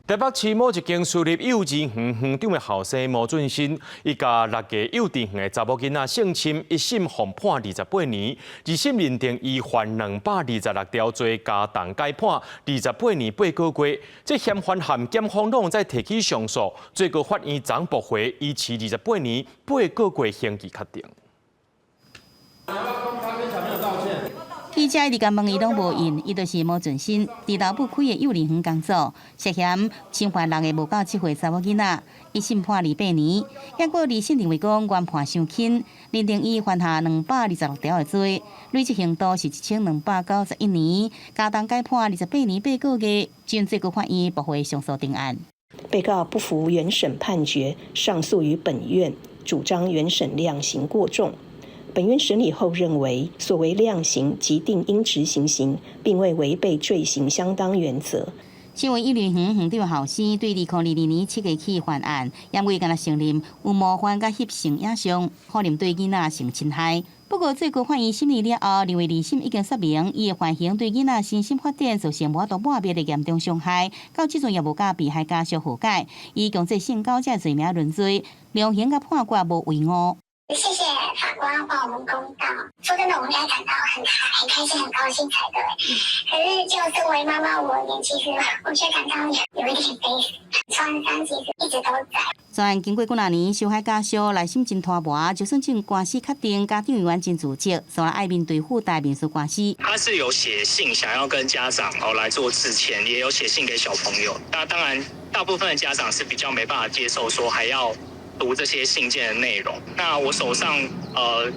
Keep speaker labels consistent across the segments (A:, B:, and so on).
A: 台北市某一间私立幼稚园园长的后生毛俊新，伊甲6个幼稚园的查某囡仔性侵，一审共判28年，二审认定伊犯226条罪，加重改判28年8个月。这嫌犯含检方拢再提起上诉，最高法院昨驳回，依期28年8个月刑期确定。
B: 记者一直甲问伊拢无应，伊就是毛俊新，伫头埔开的幼儿园工作，涉嫌侵犯6个无到7岁查某囡仔，一审判28年。结果二审认为讲原判伤轻，认定伊犯下226条的罪，累计刑度是1291年，加重改判28年8个月，经最高法院驳回上诉定案。
C: 被告不服原审判决，上诉于本院，主张原审量刑过重。本院审理后认为，所谓量刑即定应执行刑，并未违背罪刑相当原则。
B: 身为幼儿园园长后生，对2022年7月起犯案，因为敢承认有冒犯甲翕性影像，可能对囡仔性侵害。不过最高法院审理了后，认为二审已经说明，伊的犯行对囡仔身心发展造成无度抹灭的严重伤害，到即阵也无甲被害家属和解，以强制性交这罪名论罪，量刑甲判决无违误。
D: 谢谢法官帮我们公道。说真的，我们应该感到很开心、很高兴才对。可是，就身为妈妈，其实我却感到有一点悲伤其实一直都在。
B: 专案经过几年受害家属来信真拖磨，就算这官司确定，家长员真自责，所以爱面对附带民事官司。
E: 他是有写信想要跟家长来做致歉，也有写信给小朋友。那当然，大部分的家长是比较没办法接受，说还要读这些信件的内容。那我手上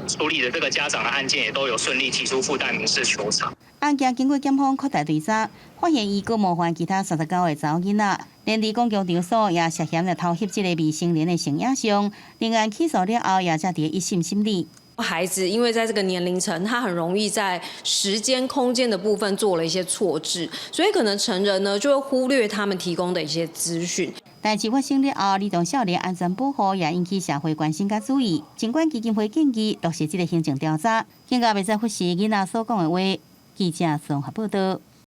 E: 处理的这个家长的案件也都有顺利提出附带民事求偿。
B: 案件经过检方扩大调查，发现伊佫冒犯其他39个查某囡仔，连伫公共场所也涉嫌偷翕这个未成年的性影像。另案起诉了后，也才伫一审审理。
F: 孩子因为在这个年龄层，他很容易在时间、空间的部分做了一些错置，所以可能成人呢就会忽略他们提供的一些资讯。
B: 代志发生了后，儿童少年安全保护也引起社会关心甲注意。尽管基金会建议落实这个行政调查，更加袂使忽视囡仔所讲的话。记者综合报道。